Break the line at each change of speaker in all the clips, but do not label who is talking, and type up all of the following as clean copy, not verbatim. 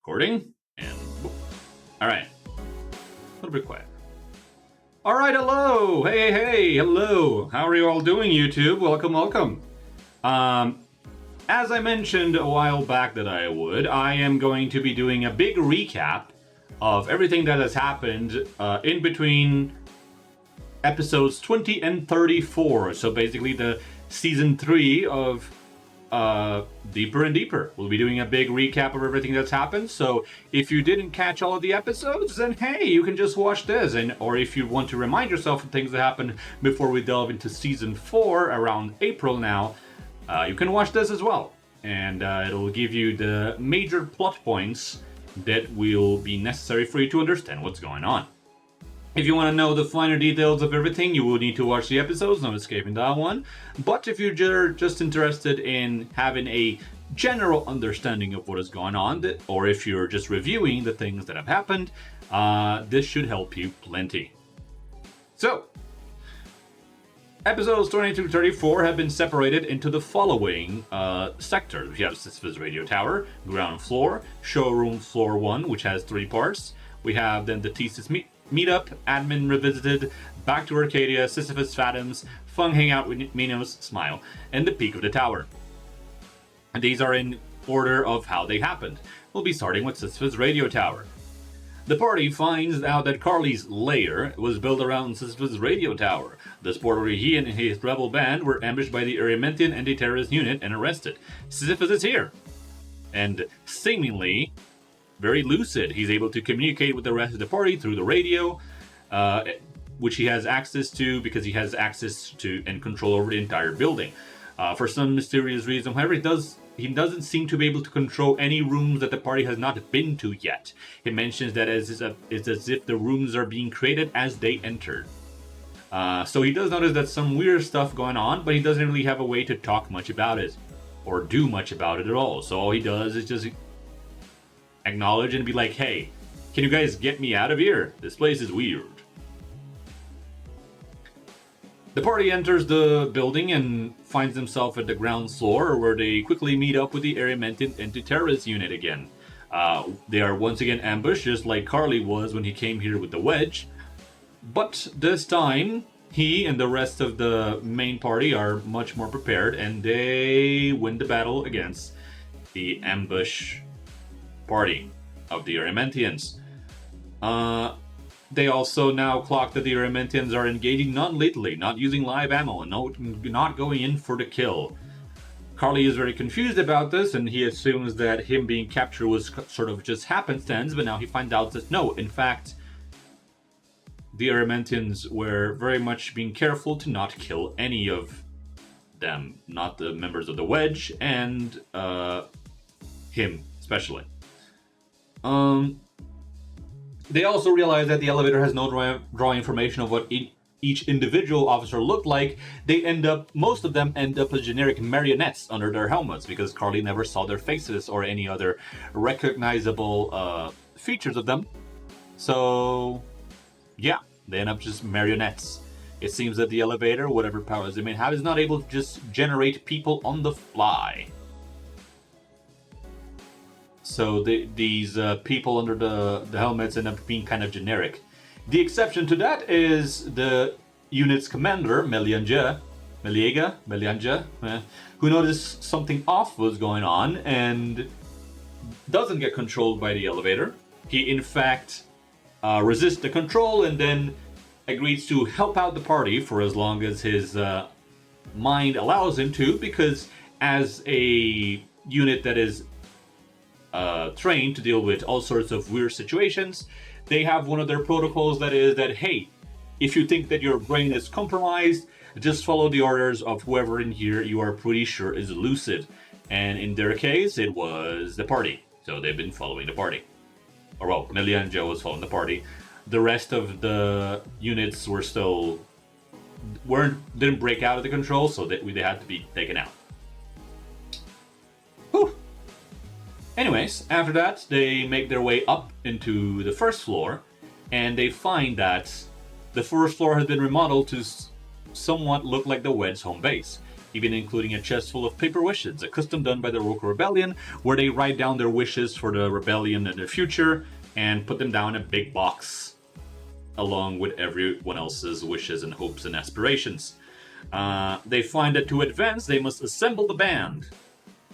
Recording, and boop. All right. A little bit quiet. All right, hello. Hey, hello. How are you all doing, YouTube? Welcome. As I mentioned a while back that I am going to be doing a big recap of everything that has happened in between episodes 20 and 34. So basically the season 3 of Deeper and Deeper. We'll be doing a big recap of everything that's happened. So if you didn't catch all of the episodes, then hey, you can just watch this. Or if you want to remind yourself of things that happened before we delve into season 4 around April now, you can watch this as well. And it'll give you the major plot points that will be necessary for you to understand what's going on. If you want to know the finer details of everything, you will need to watch the episodes, no escaping that one. But if you're just interested in having a general understanding of what is going on, or if you're just reviewing the things that have happened, this should help you plenty. So, episodes 20 through 34 have been separated into the following sectors. We have Sisyphus Radio Tower, ground floor, showroom floor 1, which has 3 parts. We have then the Thesis Meetup, Admin Revisited, Back to Arcadia, Sisyphus Phantoms, Fun Hangout with Minos, Smile, and the Peak of the Tower. And these are in order of how they happened. We'll be starting with Sisyphus Radio Tower. The party finds out that Carly's lair was built around Sisyphus Radio Tower. This portal where he and his rebel band were ambushed by the Erymantian anti-terrorist unit and arrested. Sisyphus is here. And seemingly very lucid. He's able to communicate with the rest of the party through the radio, which he has access to because he has access to and control over the entire building. For some mysterious reason, however, he doesn't seem to be able to control any rooms that the party has not been to yet. He mentions that it's as if the rooms are being created as they entered. So he does notice that some weird stuff going on, but he doesn't really have a way to talk much about it or do much about it at all. So all he does is just acknowledge and be like, hey, can you guys get me out of here? This place is weird. The party enters the building and finds themselves at the ground floor, where they quickly meet up with the Erymantian anti-terrorist unit again. They are once again ambushed, just like Carly was when he came here with the wedge. But this time, he and the rest of the main party are much more prepared, and they win the battle against the ambush party of the Erymantians. They also now clock that the Erymantians are engaging non-lethally, not using live ammo, and not going in for the kill. Carly is very confused about this, and he assumes that him being captured was sort of just happenstance, but now he finds out that no, in fact, the Erymantians were very much being careful to not kill any of them, not the members of the Wedge, and him especially. They also realize that the elevator has no draw information of what each individual officer looked like. Most of them end up as generic marionettes under their helmets, because Carly never saw their faces or any other recognizable features of them. So, yeah, they end up just marionettes. It seems that the elevator, whatever powers they may have, is not able to just generate people on the fly. So these people under the helmets end up being kind of generic. The exception to that is the unit's commander, Melianja, who noticed something off was going on and doesn't get controlled by the elevator. He, in fact, resists the control and then agrees to help out the party for as long as his mind allows him to, because as a unit that is trained to deal with all sorts of weird situations, they have one of their protocols that is that, hey, if you think that your brain is compromised, just follow the orders of whoever in here you are pretty sure is lucid. And in their case, it was the party. So they've been following the party. Or well, Melia and Joe was following the party. The rest of the units didn't break out of the control, so they had to be taken out. Whew. Anyways, after that, they make their way up into the first floor, and they find that the first floor has been remodeled to somewhat look like the Wedge's home base. even including a chest full of paper wishes, a custom done by the Rogue Rebellion, where they write down their wishes for the rebellion in the future and put them down in a big box along with everyone else's wishes and hopes and aspirations. They find that to advance, they must assemble the band.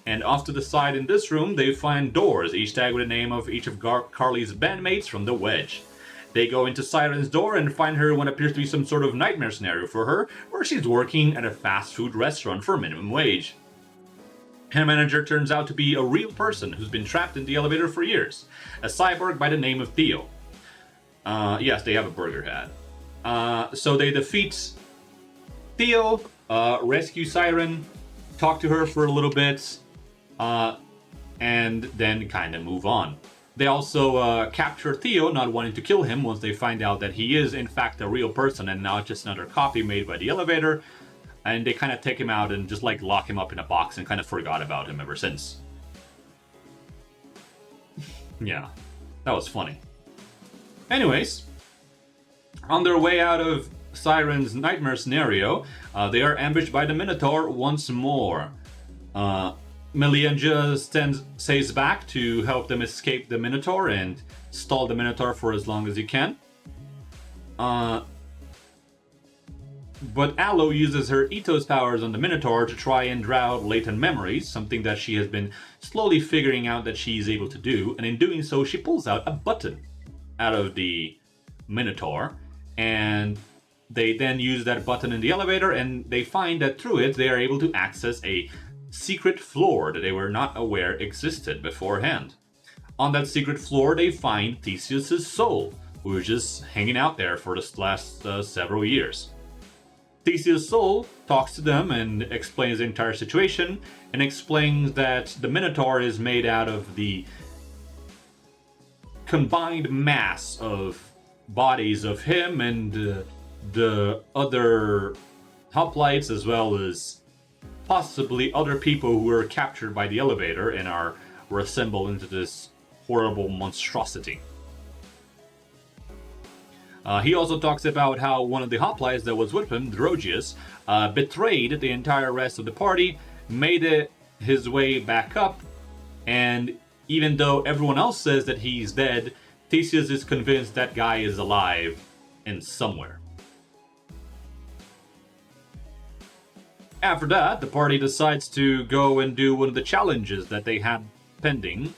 And off to the side in this room, they find doors, each tagged with the name of each of Carly's bandmates from the Wedge. They go into Siren's door and find her in what appears to be some sort of nightmare scenario for her, where she's working at a fast food restaurant for minimum wage. Her manager turns out to be a real person who's been trapped in the elevator for years, a cyborg by the name of Theo. Yes, they have a burger hat. So they defeat Theo, rescue Siren, talk to her for a little bit, and then kind of move on. They also capture Theo, not wanting to kill him once they find out that he is in fact a real person and not just another copy made by the elevator. And they kind of take him out and just like lock him up in a box and kind of forgot about him ever since. Yeah, that was funny. Anyways, on their way out of Siren's nightmare scenario, they are ambushed by the Minotaur once more. Melianja stays back to help them escape the Minotaur and stall the Minotaur for as long as he can. But Aloe uses her Ethos powers on the Minotaur to try and draw out latent memories, something that she has been slowly figuring out that she's able to do, and in doing so she pulls out a button out of the Minotaur, and they then use that button in the elevator, and they find that through it they are able to access a secret floor that they were not aware existed beforehand. On that secret floor they find Theseus' soul, who was just hanging out there for the last several years. Theseus' soul talks to them and explains the entire situation, and explains that the Minotaur is made out of the combined mass of bodies of him and the other hoplites, as well as possibly other people who were captured by the elevator and were assembled into this horrible monstrosity. He also talks about how one of the hoplites that was with him, Drogius, betrayed the entire rest of the party, made his way back up, and even though everyone else says that he's dead, Theseus is convinced that guy is alive and somewhere. After that, the party decides to go and do one of the challenges that they had pending,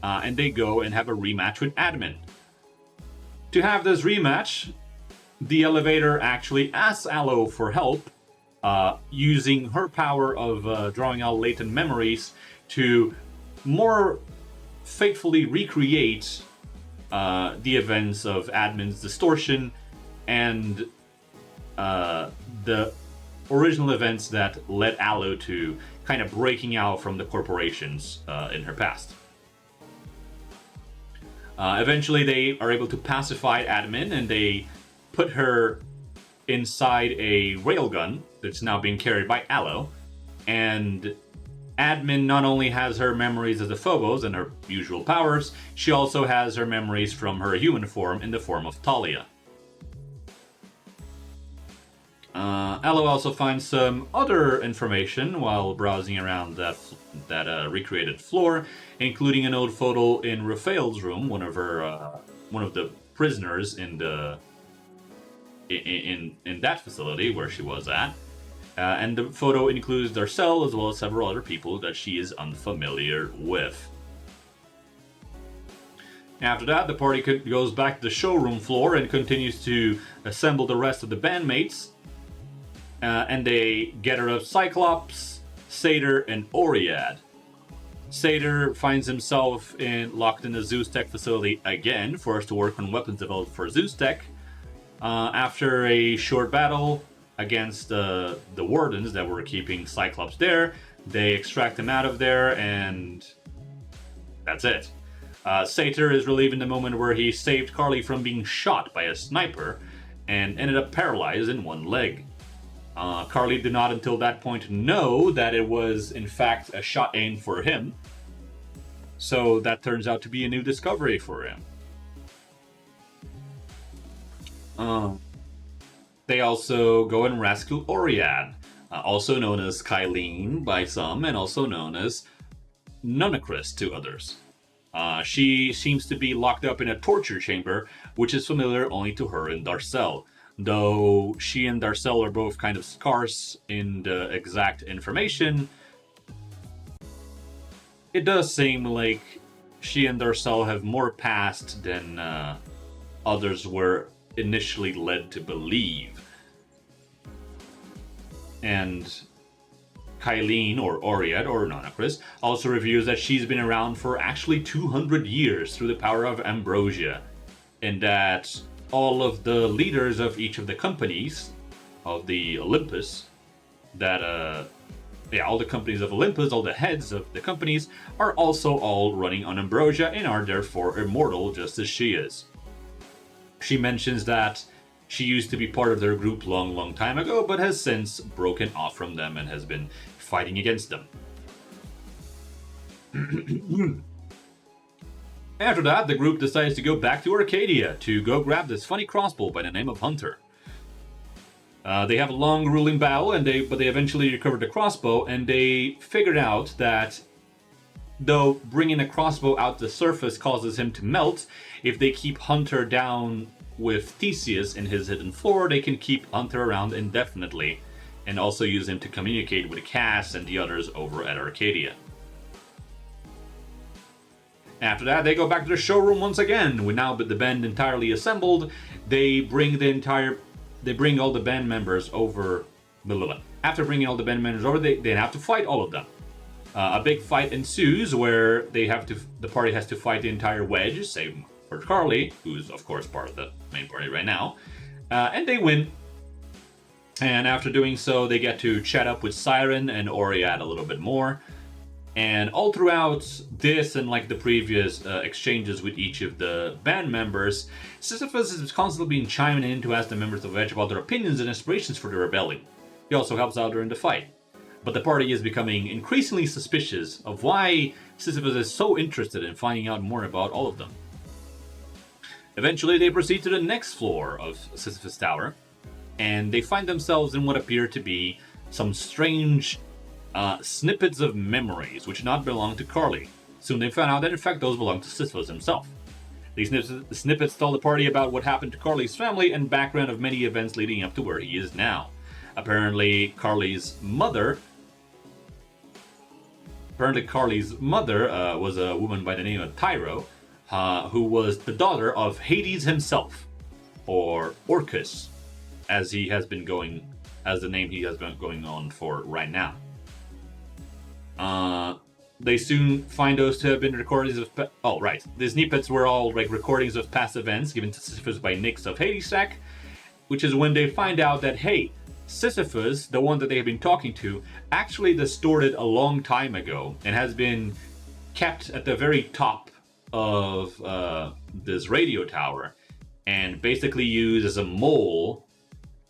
and they go and have a rematch with Admin. To have this rematch, the elevator actually asks Aloe for help, using her power of drawing out latent memories to more faithfully recreate the events of Admin's distortion and the original events that led Aloe to kind of breaking out from the corporations in her past. Eventually they are able to pacify Admin, and they put her inside a railgun that's now being carried by Aloe, and Admin not only has her memories as a Phobos and her usual powers, she also has her memories from her human form in the form of Talia. Aloe also finds some other information while browsing around that recreated floor, including an old photo in Raphael's room, one of the prisoners in that facility where she was at. And the photo includes Darcel as well as several other people that she is unfamiliar with. After that, the party goes back to the showroom floor and continues to assemble the rest of the bandmates. And they gather up Cyclops, Satyr, and Oriad. Satyr finds himself locked in the Zeus Tech facility again, forced to work on weapons developed for Zeus Tech. After a short battle against the Wardens that were keeping Cyclops there, they extract him out of there, and that's it. Satyr is relieved in the moment where he saved Carly from being shot by a sniper and ended up paralyzed in one leg. Carly did not until that point know that it was in fact a shot aimed for him, so that turns out to be a new discovery for him. They also go and rescue Oriad. also known as Kylene by some, and also known as Nunacris to others. She seems to be locked up in a torture chamber, which is familiar only to her and Darcel. Though she and Darcel are both kind of scarce in the exact information, it does seem like she and Darcel have more past than others were initially led to believe. And Kylene, or Oriad, or Nonacris, also reveals that she's been around for actually 200 years through the power of ambrosia, and that all of the leaders of each of the companies of the Olympus, all the companies of Olympus, all the heads of the companies, are also all running on ambrosia and are therefore immortal just as she is. She mentions that she used to be part of their group long time ago, but has since broken off from them and has been fighting against them. After that, the group decides to go back to Arcadia to go grab this funny crossbow by the name of Hunter. They have a long grueling battle, but they eventually recovered the crossbow, and they figured out that though bringing a crossbow out the surface causes him to melt, if they keep Hunter down with Theseus in his hidden floor, they can keep Hunter around indefinitely, and also use him to communicate with Cass and the others over at Arcadia. After that, they go back to the showroom once again. With now the band entirely assembled, they bring all the band members over. After bringing all the band members over, they have to fight all of them. A big fight ensues where the party has to fight the entire wedge, save for Carly, who's of course part of the main party right now, and they win. And after doing so, they get to chat up with Siren and Oriad a little bit more. And all throughout this and like the previous exchanges with each of the band members, Sisyphus is constantly being chiming in to ask the members of Wedge about their opinions and inspirations for the rebellion. He also helps out during the fight. But the party is becoming increasingly suspicious of why Sisyphus is so interested in finding out more about all of them. Eventually, they proceed to the next floor of Sisyphus Tower, and they find themselves in what appear to be some strange snippets of memories which not belong to Carly. Soon they found out that in fact those belong to Sisyphus himself. These snippets tell the party about what happened to Carly's family and background of many events leading up to where he is now. Apparently Carly's mother was a woman by the name of Tyro, who was the daughter of Hades himself, or Orcus, as the name he has been going on for right now. They soon find those to have been recordings of... The snippets were all like recordings of past events given to Sisyphus by Nyx of Hades-Sac, which is when they find out that, hey, Sisyphus, the one that they have been talking to, actually distorted a long time ago and has been kept at the very top of this radio tower and basically used as a mole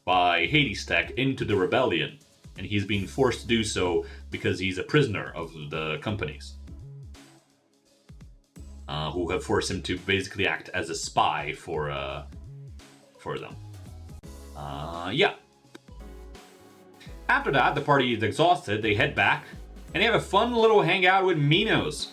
by Hades-Sac into the rebellion. And he's being forced to do so because he's a prisoner of the companies, who have forced him to basically act as a spy for them. After that, the party is exhausted. They head back, and they have a fun little hangout with Minos.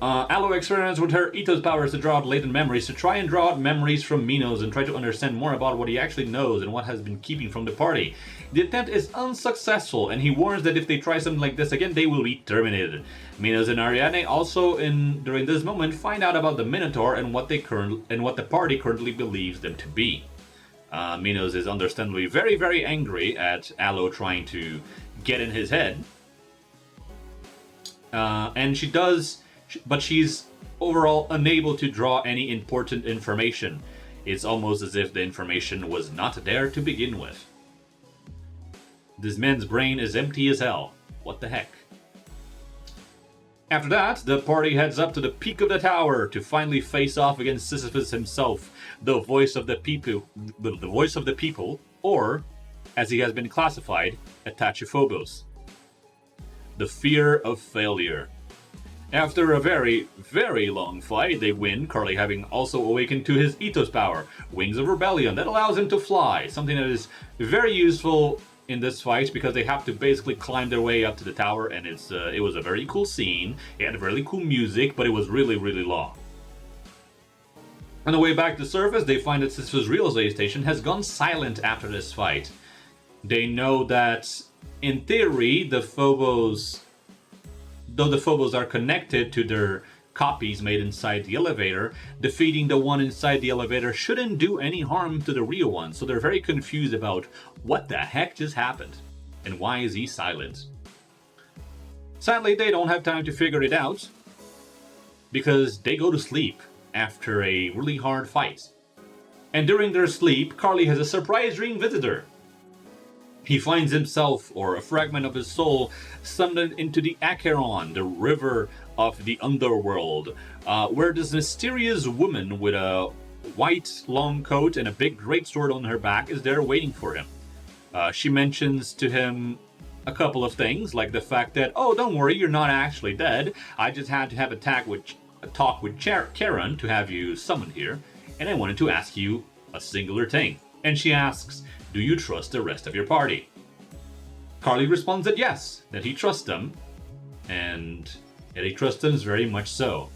Aloe experiments with her ethos powers to draw out latent memories, to try and draw out memories from Minos and try to understand more about what he actually knows and what has been keeping from the party. The attempt is unsuccessful, and he warns that if they try something like this again, they will be terminated. Minos and Ariadne also, during this moment, find out about the Minotaur and what the party currently believes them to be. Minos is understandably very, very angry at Aloe trying to get in his head, and but she's overall unable to draw any important information. It's almost as if the information was not there to begin with. This man's brain is empty as hell. What the heck? After that, the party heads up to the peak of the tower to finally face off against Sisyphus himself, the voice of the people, or, as he has been classified, Atachophobos. The fear of failure. After a very, very long fight, they win, Carly having also awakened to his ethos power, Wings of Rebellion, that allows him to fly, something that is very useful in this fight because they have to basically climb their way up to the tower, and it was a very cool scene. It had very cool music, but it was really, really long. On the way back to the surface, they find that Sisyphus' relay station has gone silent after this fight. They know that, in theory, though the Phobos are connected to their copies made inside the elevator, defeating the one inside the elevator shouldn't do any harm to the real one, so they're very confused about what the heck just happened, and why is he silent. Sadly, they don't have time to figure it out, because they go to sleep after a really hard fight. And during their sleep, Carly has a surprise dream visitor. He finds himself, or a fragment of his soul, summoned into the Acheron, the river of the underworld, where this mysterious woman with a white long coat and a big greatsword on her back is there waiting for him. She mentions to him a couple of things, like the fact that, oh, don't worry, you're not actually dead. I just had to have a talk with Karen to have you summoned here, and I wanted to ask you a singular thing. And she asks, do you trust the rest of your party? Carly responds that yes, that he trusts them, and that he trusts them very much so.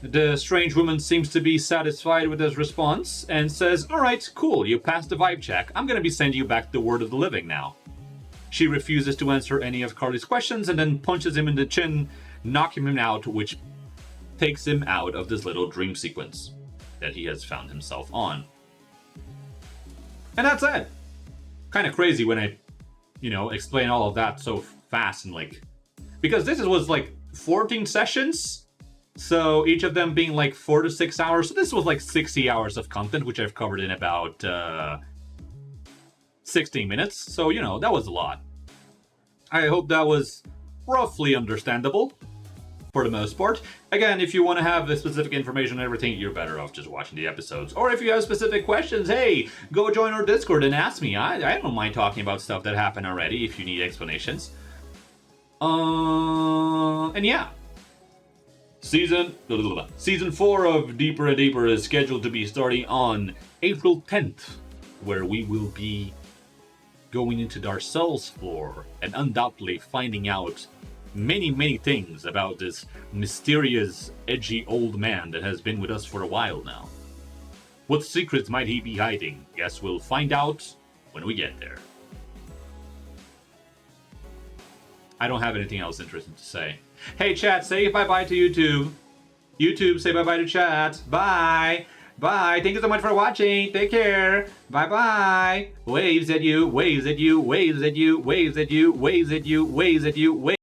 The strange woman seems to be satisfied with his response and says, alright, cool, you passed the vibe check. I'm gonna be sending you back to the world of the living now. She refuses to answer any of Carly's questions and then punches him in the chin, knocking him out, which takes him out of this little dream sequence that he has found himself on. And that's it. Kind of crazy when I, explain all of that so fast and because this was 14 sessions, so each of them being 4 to 6 hours. So this was 60 hours of content, which I've covered in about 16 minutes. So, that was a lot. I hope that was roughly understandable for the most part. Again, if you want to have the specific information and everything, you're better off just watching the episodes. Or if you have specific questions, hey, go join our Discord and ask me. I don't mind talking about stuff that happened already if you need explanations. And yeah. Season 4 of Deeper and Deeper is scheduled to be starting on April 10th, where we will be going into the Darcel's floor and undoubtedly finding out many things about this mysterious, edgy old man that has been with us for a while now. What secrets might he be hiding? Guess we'll find out when we get there. I don't have anything else interesting to say. Hey chat, say bye-bye to YouTube. YouTube, say bye-bye to chat. Bye! Bye! Thank you so much for watching. Take care. Bye-bye. Waves at you, waves at you, waves at you, waves at you, waves at you, waves at you, waves.